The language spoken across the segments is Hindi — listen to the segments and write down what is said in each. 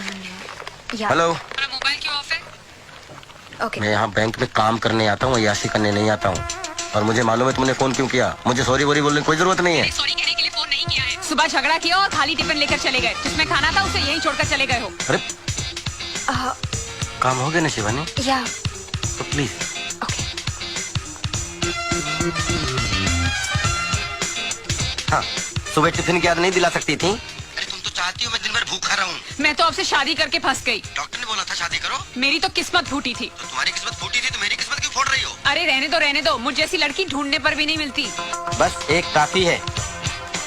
हेलो। मोबाइल क्यों ऑफ है? ओके। मैं यहाँ बैंक में काम करने आता हूँ, याशी करने नहीं आता हूँ। और मुझे मालूम है तुमने फोन क्यों किया। मुझे सॉरी बोलने की कोई जरूरत नहीं है। सॉरी कहने के लिए फोन नहीं किया है। सुबह झगड़ा किया और खाली टिफिन लेकर चले गए। जिसमें खाना था उसे यहीं छोड़कर चले गए हो। अरे काम हो गया ना शिवानी? या तो प्लीज। ओके। हाँ, सुबह टिफिन की याद नहीं दिला सकती थी? अरे तुम तो चाहती हो मैं दिन भर भूखा रहूं। मैं तो आपसे शादी करके फंस गई। डॉक्टर ने बोला था शादी करो। मेरी तो किस्मत फूटी थी। तो तुम्हारी किस्मत फूटी थी तो मेरी किस्मत क्यों फोड़ रही हो? अरे रहने दो। मुझ जैसी लड़की ढूंढने पर भी नहीं मिलती। बस एक काफी है।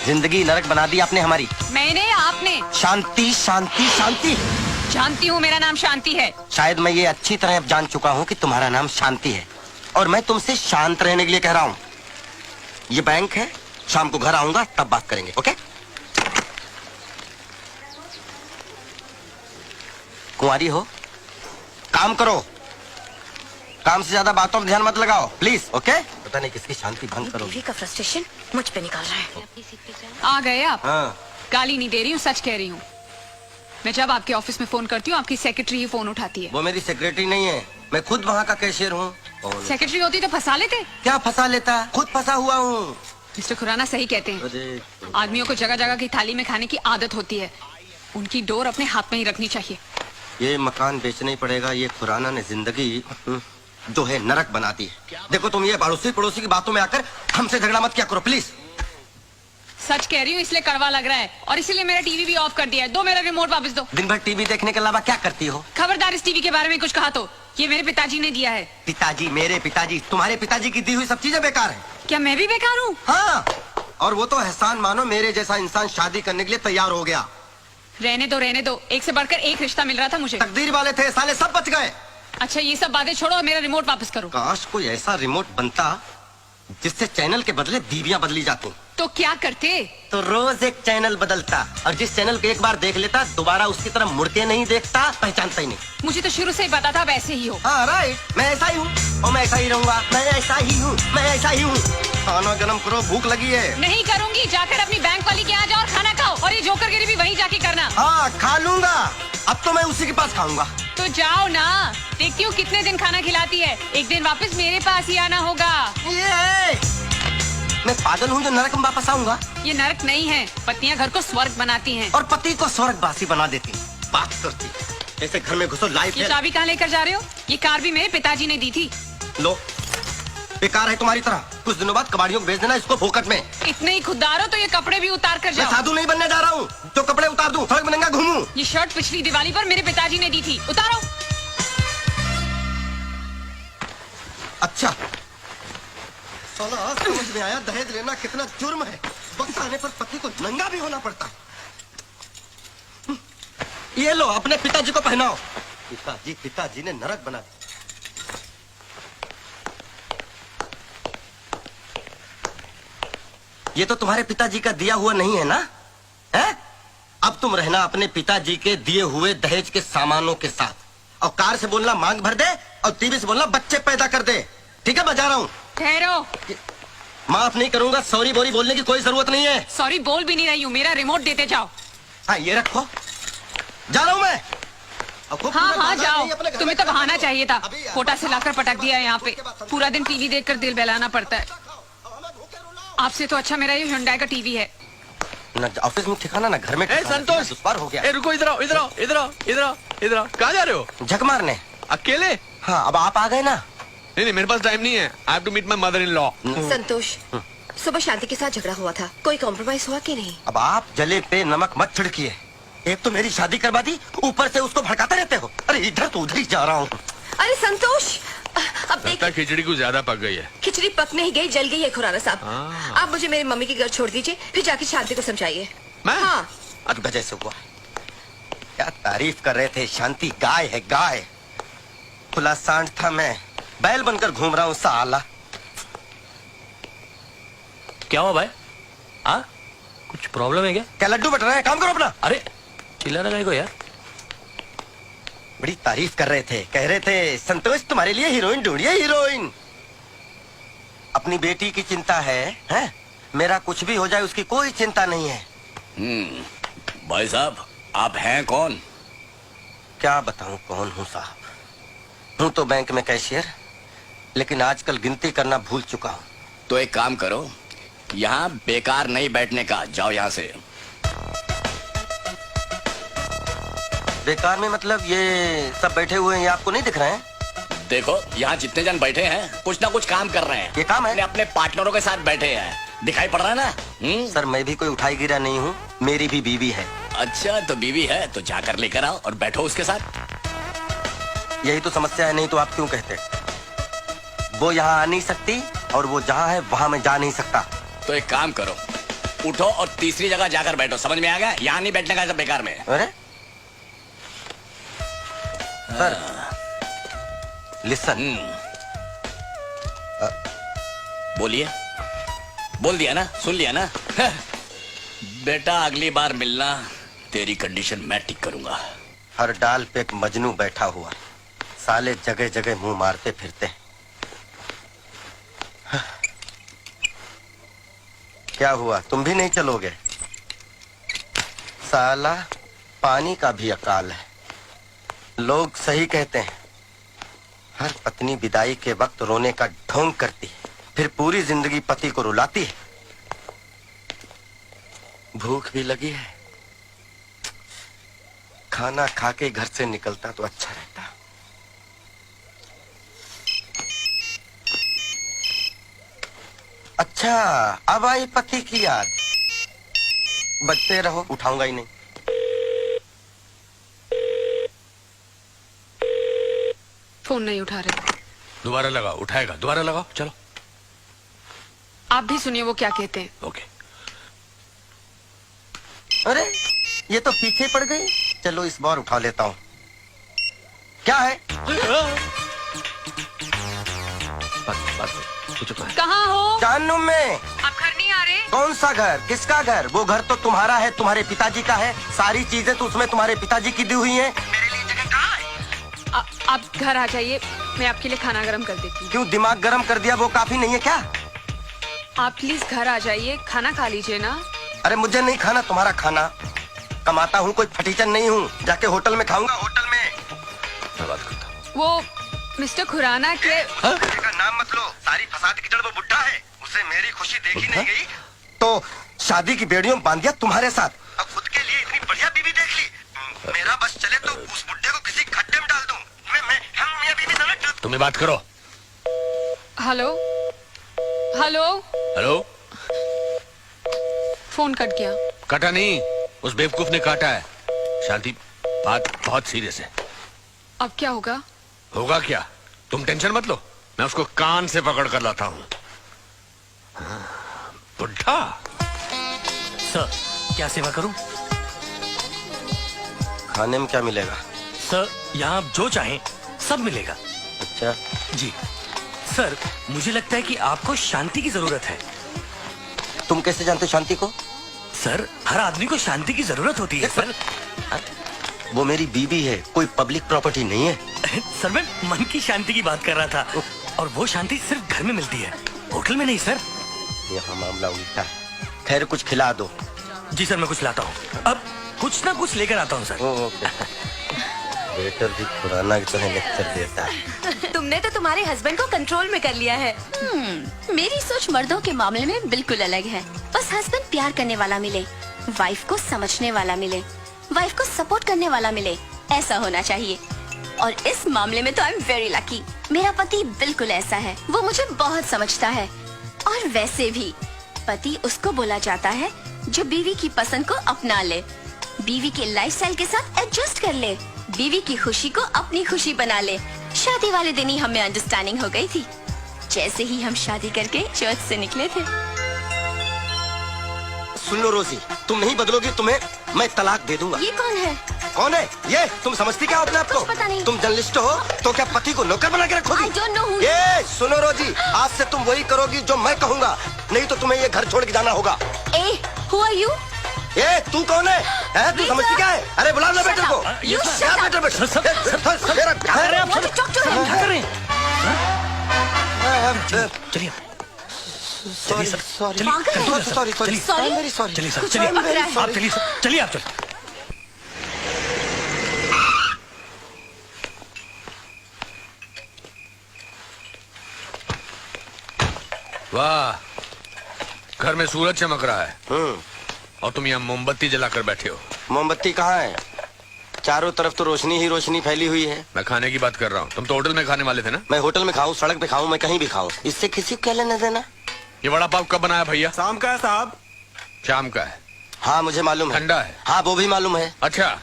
जिंदगी नरक बना दी आपने हमारी। मैंने? आपने? शांति शांति शांति। जानती हूँ मेरा नाम शांति है। शायद मैं ये अच्छी तरह अब जान चुका हूँ कि तुम्हारा नाम शांति है और मैं तुमसे शांत रहने के लिए कह रहा हूँ। ये बैंक है, शाम को घर आऊंगा तब बात करेंगे। ओके? कुंवारी हो, काम करो। काम से ज्यादा बातों पर ध्यान मत लगाओ प्लीज। ओके? पता नहीं किसकी शांति भंग करो। बीवी का फ्रस्ट्रेशन मुझ पे निकाल रहा है। आ गए आप? हाँ। गाली नहीं दे रही हूँ, सच कह रही हूँ। मैं जब आपके ऑफिस में फोन करती हूँ आपकी सेक्रेटरी ही फोन उठाती है। वो मेरी सेक्रेटरी नहीं है, मैं खुद वहाँ का कैशियर हूँ। सेक्रेटरी होती तो फंसा लेते। क्या फंसा लेता? खुद फंसा हुआ हूँ। मिस्टर खुराना सही कहते हैं। अरे आदमियों को जगह जगह की थाली में खाने की आदत होती है। उनकी डोर अपने हाथ में ही रखनी चाहिए। ये मकान बेचना ही पड़ेगा। ये खुराना ने जिंदगी जो है नरक बना दी है। देखो तुम ये पड़ोसी पड़ोसी की बातों में आकर हमसे झगड़ा मत क्या करो प्लीज। सच कह रही हूँ इसलिए कड़वा लग रहा है और इसीलिए मेरा टीवी भी ऑफ कर दिया है। दो मेरा रिमोट वापस दो। दिन भर टीवी देखने के अलावा क्या करती हो? खबरदार इस टीवी के बारे में कुछ कहा तो ये मेरे पिताजी ने दिया है। पिताजी? मेरे पिताजी? तुम्हारे पिताजी की दी हुई सब चीजें बेकार है। क्या मैं भी बेकार हूँ? हाँ, और वो तो एहसान मानो मेरे जैसा इंसान शादी करने के लिए तैयार हो गया। रहने दो। एक से बढ़कर एक रिश्ता मिल रहा था मुझे। तकदीर वाले थे, साले सब बच गए। अच्छा ये सब बातें छोड़ो और मेरा रिमोट वापस करो। काश कोई ऐसा रिमोट बनता जिससे चैनल के बदले बीवियां बदली जाती। तो क्या करते? तो रोज एक चैनल बदलता और जिस चैनल को एक बार देख लेता दोबारा उसकी तरफ मुड़ के नहीं देखता, पहचानता ही नहीं। मुझे तो शुरू से ही पता था वैसे ही हो। हाँ राइट, मैं ऐसा ही हूँ और मैं ऐसा ही रहूंगा। मैं ऐसा ही हूँ, मैं ऐसा ही हूँ। खाना गरम करो, भूख लगी है। नहीं करूंगी, जाकर अपनी बैंक वाली के यहाँ जाओ और खाना खाओ और ये जोकरगिरी भी वहीं जाके करना। हाँ खा लूंगा, अब तो मैं उसी के पास खाऊंगा। तो जाओ ना, देखती हूँ कितने दिन खाना खिलाती है। एक दिन वापस मेरे पास ही आना होगा। मैं पागल हूँ जो नरक में वापस आऊंगा? ये नरक नहीं है, पत्नियां घर को स्वर्ग बनाती हैं। और पति को स्वर्गवासी बना देती। बात करती ऐसे घर में घुसो लाइफ। ये चाबी कहाँ लेकर जा रहे हो? ये कार भी मेरे पिताजी ने दी थी। लो, बेकार है तुम्हारी तरह। कुछ दिनों बाद कबाड़ियों को भेज देना इसको फोकट में। इतने ही खुददार हो तो ये कपड़े भी उतार कर मैं जाओ। साधु नहीं बनने जा रहा हूँ जो कपड़े उतार दूं, सड़क में नंगा घूमूं। ये शर्ट पिछली दिवाली पर मेरे पिताजी ने दी थी, उतारो। अच्छा, साला आज समझ में आया दहेज लेना कितना जुर्म है। वक्त आने पर पति को नंगा भी होना पड़ता है। ये लो अपने पिताजी को पहनाओ। पिताजी ने नरक बना दिया। ये तो तुम्हारे पिताजी का दिया हुआ नहीं है ना? है? अब तुम रहना अपने पिताजी के दिए हुए दहेज के सामानों के साथ और कार से बोलना मांग भर दे और टीवी से बोलना बच्चे पैदा कर दे। ठीक है, बजा रहा हूँ। ठहरो। माफ नहीं करूंगा, सॉरी बोरी बोलने की कोई जरूरत नहीं है। सॉरी बोल भी नहीं रही हूँ, मेरा रिमोट देते जाओ। हाँ ये रखो, जा रहा हूँ मैं। हाँ जाओ, तुम्हें तो बहाना चाहिए था। कोटा से लाकर पटक दिया है यहाँ पे। पूरा दिन टीवी देखकर दिल बहलाना पड़ता है। आपसे तो अच्छा मेरा ये हुंडई का टीवी है। ना ऑफिस में ठिकाना ना घर में। संतोष, दुश्वार हो गया। रुको, इधर आओ। कहाँ जा रहे हो? झक मारने। अकेले? हाँ, अब आप आ गए ना। नहीं, मेरे पास टाइम नहीं है। I have to meet my mother-in-law. संतोष, सुबह शांति के साथ झगड़ा हुआ था, कोई कॉम्प्रोमाइज हुआ कि नहीं? अब आप जले पे नमक मत छिड़किए। एक तो मेरी शादी करवा दी, ऊपर से उसको भड़काते रहते हो। अरे इधर तो उधर ही जा रहा हूँ। अरे संतोष, अब लगता है खिचड़ी कुछ ज्यादा पक गई है। खिचड़ी पक नहीं गई, जल गई है खुराना साहब। आप मुझे मेरी मम्मी के घर छोड़ दीजिए, फिर जाके शांति को समझाइए। मैं? हाँ। अब वजह से हुआ। क्या तारीफ कर रहे थे, शांति गाय है गाय। खुला सांड था, मैं बैल बनकर घूम रहा हूँ साला। क्या हुआ भाई? हाँ, कुछ प्रॉब्लम है क्या? क्या लड्डू बट रहे हैं? काम करो अपना। अरे चिल्लाना काहे को यार? बड़ी तारीफ कर रहे थे, कह रहे थे संतोष तुम्हारे लिए हीरोइन ढूंढिए, हीरोइन। अपनी बेटी की चिंता है? मेरा कुछ भी हो जाए उसकी कोई चिंता नहीं है। भाई साहब, आप हैं कौन? क्या बताऊं कौन हूं साहब। हूं तो बैंक में कैशियर, लेकिन आजकल गिनती करना भूल चुका हूं। तो एक काम करो, यहाँ बेकार नहीं बैठने का, जाओ यहाँ से। बेकार में मतलब ये सब बैठे हुए हैं, ये आपको नहीं दिख रहे हैं? देखो यहाँ जितने जन बैठे हैं कुछ ना कुछ काम कर रहे हैं। ये काम है? अपने अपने पार्टनरों के साथ बैठे हैं, दिखाई पड़ रहा है ना? सर मैं भी कोई उठाई गिरा नहीं हूँ, मेरी भी बीवी है। अच्छा तो बीवी है तो जाकर लेकर आओ और बैठो उसके साथ। यही तो समस्या है, नहीं तो आप क्यों कहते? वो यहाँ आ नहीं सकती और वो जहाँ है वहाँ मैं जा नहीं सकता। तो एक काम करो, उठो और तीसरी जगह जाकर बैठो, समझ में आ गया? यहाँ नहीं बैठने का सब बेकार में। अरे सर लिसन। बोलिए। बोल दिया ना, सुन लिया ना? बेटा अगली बार मिलना, तेरी कंडीशन मैं ठीक करूंगा। हर डाल पे एक मजनू बैठा हुआ, साले जगह जगह मुंह मारते फिरते हैं। क्या हुआ, तुम भी नहीं चलोगे? साला पानी का भी अकाल है। लोग सही कहते हैं, हर पत्नी विदाई के वक्त रोने का ढोंग करती है, फिर पूरी जिंदगी पति को रुलाती है। भूख भी लगी है, खाना खा के घर से निकलता तो अच्छा रहता। अच्छा अब आई पति की याद। बचते रहो, उठाऊंगा ही नहीं। फोन नहीं उठा रहे। दोबारा लगाओ, उठाएगा, दोबारा लगाओ, चलो। आप भी सुनिए वो क्या कहते हैं। ओके। अरे ये तो पीछे पड़ गई। चलो इस बार उठा लेता हूँ। क्या है? कहाँ हो? जानू में। आप घर नहीं आ रहे? कौन सा घर? किसका घर? वो घर तो तुम्हारा है, तुम्हारे पिताजी का है। सारी चीजें तो उसमें तुम्हारे पिताजी की दी हुई हैं। मेरे लिए जगह कहाँ है? आप घर आ जाइए, मैं आपके लिए खाना गर्म कर देती हूँ। क्यों दिमाग गर्म कर दिया, वो काफी नहीं है क्या? आप प्लीज घर आ जाइए, खाना खा लीजिए ना। अरे मुझे नहीं खाना तुम्हारा खाना। कमाता हूँ, कोई फटीचन नहीं हूँ, जाके होटल में खाऊंगा। होटल में मैं बात करता हूँ। वो मिस्टर खुराना के का नाम मत लो, सारी फसाद की जड़ वो बुड्ढा है। उसे मेरी खुशी देखी नहीं गई तो शादी की बेड़ियों में बांध दिया तुम्हारे साथ। अब खुद के लिए इतनी बढ़िया बीवी देख ली। मेरा बस चले तो उस बुड्ढे को किसी खड्डे में डाल दूं। हम मियां बीवी दोनों डूब। तुम्हें बात करो। Hello hello. Hello. Phone cut गया। कटा नहीं, उस बेवकूफ ने काटा है। शांति, बात बहुत सीरियस है। अब क्या होगा? होगा क्या, तुम टेंशन मत लो, मैं उसको कान से पकड़ कर लाता हूँ। बुढ़ा। सर क्या सेवा करूं? खाने में क्या मिलेगा? सर यहाँ आप जो चाहें सब मिलेगा। अच्छा जी सर, मुझे लगता है कि आपको शांति की जरूरत है। तुम कैसे जानते हो शांति को? सर हर आदमी को शांति की जरूरत होती है सर। वो मेरी बीवी है, कोई पब्लिक प्रॉपर्टी नहीं है। सर मैं मन की शांति की बात कर रहा था, और वो शांति सिर्फ घर में मिलती है, होटल में नहीं सर। यहाँ मामला उल्टा है। खैर कुछ खिला दो। जी सर मैं कुछ लाता हूँ, अब कुछ ना कुछ लेकर आता हूँ सर। ओके। वेटर भी खुराना की तरह लेक्चर देता है। तुमने तो तुम्हारे हस्बैंड को कंट्रोल में कर लिया है। मेरी सोच मर्दों के मामले में बिल्कुल अलग है। बस हस्बैंड प्यार करने वाला मिले, वाइफ को समझने वाला मिले, वाइफ को सपोर्ट करने वाला मिले, ऐसा होना चाहिए। और इस मामले में तो आई एम वेरी लकी। मेरा पति बिल्कुल ऐसा है, वो मुझे बहुत समझता है। और वैसे भी पति उसको बोला जाता है जो बीवी की पसंद को अपना ले, बीवी के लाइफस्टाइल के साथ एडजस्ट कर ले, बीवी की खुशी को अपनी खुशी बना ले। शादी वाले दिन ही हमें अंडरस्टैंडिंग हो गई थी, जैसे ही हम शादी करके चर्च से निकले थे। सुन लो रोजी, तुम नहीं बदलोगी, तुम्हें मैं तलाक दे दूंगा। ये कौन है? कौन है ये? तुम समझती क्या हो अपने आप को? कुछ पता नहीं। तुम जर्नलिस्ट हो तो क्या पति को नौकर बना के रखोगी? I don't know who- ये सुनो रोजी, आज से तुम वही करोगी जो मैं कहूँगा, नहीं तो तुम्हें ये घर छोड़ के जाना होगा। ए, who are you? ये तू कौन है? तू Rita! समझती क्या है? अरे बुला लो Shut बेटे को। up! You shut क्या up! बेटे बेटे? सर, मेरा क्या कर रहे हैं आप? Want to talk to him? क्या कर रहे हैं? चलिए सॉरी सर, सॉरी चलिए, सॉरी सॉरी चलिए। Sorry very sorry. चलिए सर, कुछ चलिए और पकड़ा है। आप चलिए सर, चलिए आप चलिए। वाह, घर में सूरज चमक रहा है और तुम यहाँ मोमबत्ती जलाकर बैठे हो। मोमबत्ती कहाँ है? चारों तरफ तो रोशनी ही रोशनी फैली हुई है। मैं खाने की बात कर रहा हूँ। तुम तो होटल में खाने वाले थे ना? मैं होटल में खाऊं, सड़क पे खाऊं, मैं कहीं भी खाऊं, इससे किसी को क्या लेना देना। ये वड़ा पाव कब बनाया भैया? शाम का है साहब। शाम का है? हाँ मुझे मालूम है। ठंडा है? हाँ वो भी मालूम है। अच्छा,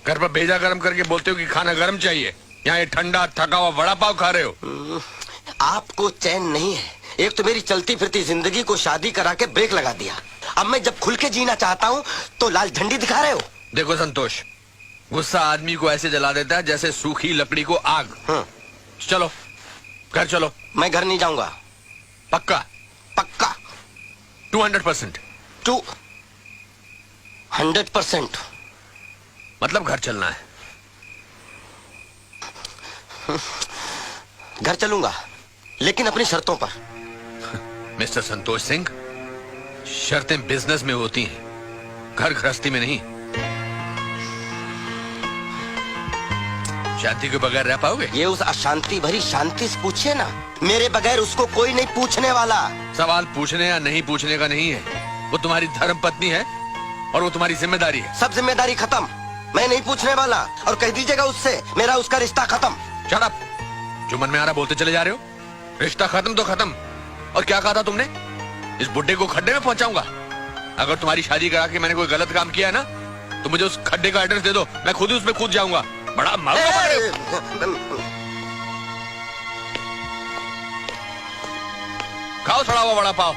घर पर भेजा गरम करके बोलते हो कि खाना गरम चाहिए, यहाँ ये ठंडा थका हुआ वड़ा पाव खा रहे हो। आपको चैन नहीं है। एक तो मेरी चलती फिरती जिंदगी को शादी करा के ब्रेक लगा दिया। अब मैं जब खुल के जीना चाहता हूँ तो लाल झंडी दिखा रहे हो। देखो संतोष, गुस्सा आदमी को ऐसे जला देता है जैसे सूखी लकड़ी को आग। चलो घर चलो। मैं घर नहीं जाऊंगा। पक्का? पक्का 200%? 200%। मतलब घर चलना है? घर चलूंगा लेकिन अपनी शर्तों पर। मिस्टर संतोष सिंह, शर्तें बिजनेस में होती हैं, घर गृहस्थी में नहीं। शांति के बगैर रह पाओगे? ये उस अशांति भरी शांति से पूछिए ना। मेरे बगैर उसको कोई नहीं पूछने वाला। सवाल पूछने या नहीं पूछने का नहीं है, वो तुम्हारी धर्म पत्नी है और वो तुम्हारी जिम्मेदारी है। सब जिम्मेदारी खत्म। मैं नहीं पूछने वाला और कह दीजिएगा उससे मेरा उसका रिश्ता खत्म। शट अप, जो मन में आ रहा बोलते चले जा रहे हो। रिश्ता खत्म तो खत्म। और क्या कहा था तुमने? इस बुड्ढे को खड्डे में पहुंचाऊंगा। अगर तुम्हारी शादी करा के मैंने कोई गलत काम किया है ना, तो मुझे उस खड्डे का एड्रेस दे दो, मैं खुद ही उसमें कूद जाऊंगा। बड़ा मारो। खाओ सड़ा हुआ वड़ा पाव।